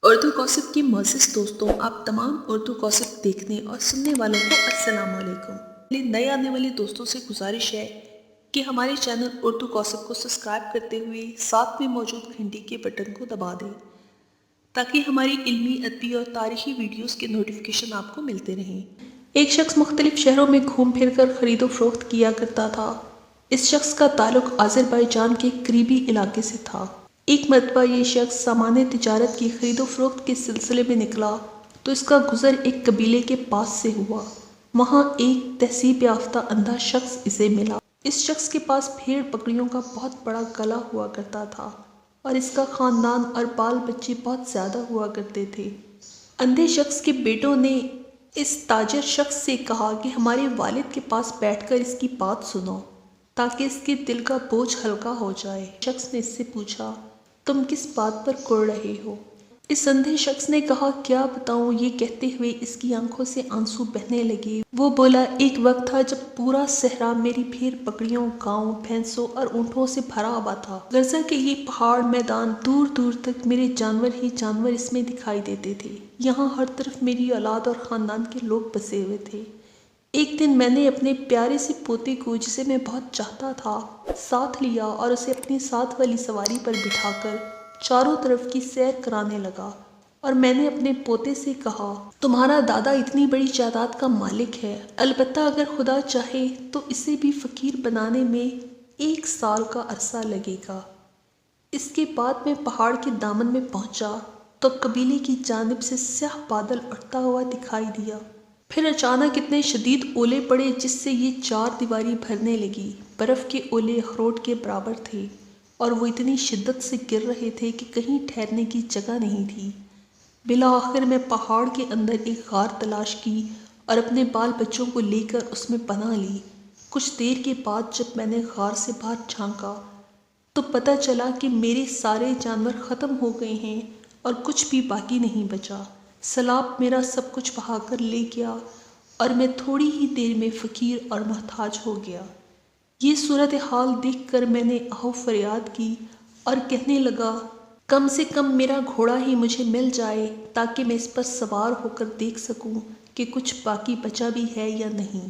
Urdu gossip کی معزز دوستوں، آپ تمام اردو گوسپ دیکھنے اور سننے والوں کو السلام علیکم۔ نئے آنے والے دوستوں سے گزارش ہے کہ ہمارے چینل اردو گوسپ کو سبسکرائب کرتے ہوئے ساتھ میں موجود گھنٹی کے بٹن کو دبا دیں تاکہ ہماری علمی، ادبی اور تاریخی ویڈیوز کے نوٹیفیکیشن آپ کو ملتے رہیں۔ ایک شخص مختلف شہروں میں گھوم پھر کر خرید و فروخت کیا کرتا تھا۔ اس شخص کا تعلق آذربائیجان کے قریبی علاقے سے تھا۔ ایک مرتبہ یہ شخص سامان تجارت کی خرید و فروخت کے سلسلے میں نکلا تو اس کا گزر ایک قبیلے کے پاس سے ہوا۔ وہاں ایک تہذیب یافتہ اندھا شخص اسے ملا۔ اس شخص کے پاس بھیڑ بکریوں کا بہت بڑا گلا ہوا کرتا تھا اور اس کا خاندان اور بال بچے بہت زیادہ ہوا کرتے تھے۔ اندھے شخص کے بیٹوں نے اس تاجر شخص سے کہا کہ ہمارے والد کے پاس بیٹھ کر اس کی بات سنو تاکہ اس کے دل کا بوجھ ہلکا ہو جائے۔ شخص نے اس سے پوچھا، تم کس بات پر کڑ رہے ہو؟ اس اندھے شخص نے کہا، کیا بتاؤں؟ یہ کہتے ہوئے اس کی آنکھوں سے آنسو بہنے لگے۔ وہ بولا، ایک وقت تھا جب پورا صحرا میری بھیڑ بکریوں، گاؤں، بھینسوں اور اونٹوں سے بھرا ہوا تھا۔ غزہ کے یہ پہاڑ میدان، دور دور تک میرے جانور ہی جانور اس میں دکھائی دیتے تھے۔ یہاں ہر طرف میری اولاد اور خاندان کے لوگ بسے ہوئے تھے۔ ایک دن میں نے اپنے پیارے سے پوتے کو، جسے میں بہت چاہتا تھا، ساتھ لیا اور اسے اپنی ساتھ والی سواری پر بٹھا کر چاروں طرف کی سیر کرانے لگا، اور میں نے اپنے پوتے سے کہا، تمہارا دادا اتنی بڑی جائیداد کا مالک ہے، البتہ اگر خدا چاہے تو اسے بھی فقیر بنانے میں 1 سال کا عرصہ لگے گا۔ اس کے بعد میں پہاڑ کے دامن میں پہنچا تو قبیلے کی جانب سے سیاہ بادل اٹھتا ہوا دکھائی دیا۔ پھر اچانک اتنے شدید اولے پڑے جس سے یہ 4 دیواری بھرنے لگی۔ برف کے اولے اخروٹ کے برابر تھے اور وہ اتنی شدت سے گر رہے تھے کہ کہیں ٹھہرنے کی جگہ نہیں تھی۔ بالآخر میں پہاڑ کے اندر ایک غار تلاش کی اور اپنے بال بچوں کو لے کر اس میں پناہ لی۔ کچھ دیر کے بعد جب میں نے غار سے باہر جھانکا تو پتہ چلا کہ میرے سارے جانور ختم ہو گئے ہیں اور کچھ بھی باقی نہیں بچا۔ سیلاب میرا سب کچھ بہا کر لے گیا اور میں تھوڑی ہی دیر میں فقیر اور محتاج ہو گیا۔ یہ صورتحال دیکھ کر میں نے آہ و فریاد کی اور کہنے لگا، کم سے کم میرا گھوڑا ہی مجھے مل جائے تاکہ میں اس پر سوار ہو کر دیکھ سکوں کہ کچھ باقی بچا بھی ہے یا نہیں۔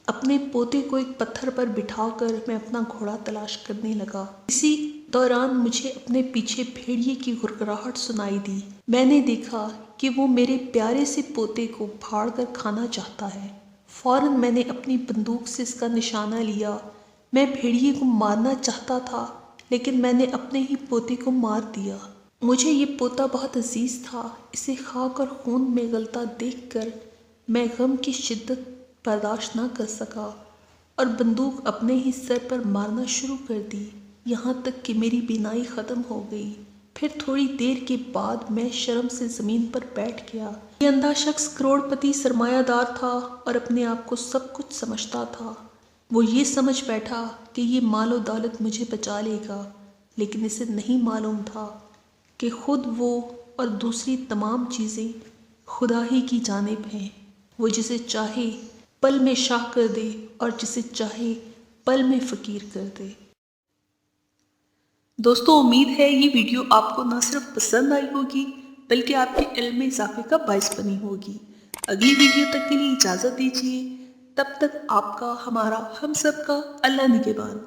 اپنے پوتے کو ایک پتھر پر بٹھا کر میں اپنا گھوڑا تلاش کرنے لگا۔ اسی دوران مجھے اپنے پیچھے بھیڑیے کی گڑگڑاہٹ سنائی دی۔ میں نے دیکھا کہ وہ میرے پیارے سے پوتے کو پھاڑ کر کھانا چاہتا ہے۔ فوراً میں نے اپنی بندوق سے اس کا نشانہ لیا۔ میں بھیڑیے کو مارنا چاہتا تھا لیکن میں نے اپنے ہی پوتے کو مار دیا۔ مجھے یہ پوتا بہت عزیز تھا۔ اسے خاک اور خون میں غلطا دیکھ کر میں غم کی شدت برداشت نہ کر سکا اور بندوق اپنے ہی سر پر مارنا شروع کر دی، یہاں تک کہ میری بینائی ختم ہو گئی۔ پھر تھوڑی دیر کے بعد میں شرم سے زمین پر بیٹھ گیا۔ یہ اندھا شخص کروڑ پتی سرمایہ دار تھا اور اپنے آپ کو سب کچھ سمجھتا تھا۔ وہ یہ سمجھ بیٹھا کہ یہ مال و دولت مجھے بچا لے گا، لیکن اسے نہیں معلوم تھا کہ خود وہ اور دوسری تمام چیزیں خدا ہی کی جانب ہیں۔ وہ جسے چاہے پل میں شاہ کر دے اور جسے چاہے پل میں فقیر کر دے۔ دوستوں، امید ہے یہ ویڈیو آپ کو نہ صرف پسند آئی ہوگی بلکہ آپ کے علم میں اضافے کا باعث بنی ہوگی۔ اگلی ویڈیو تک کے لیے اجازت دیجیے۔ تب تک آپ کا، ہمارا، ہم سب کا اللہ نگہبان۔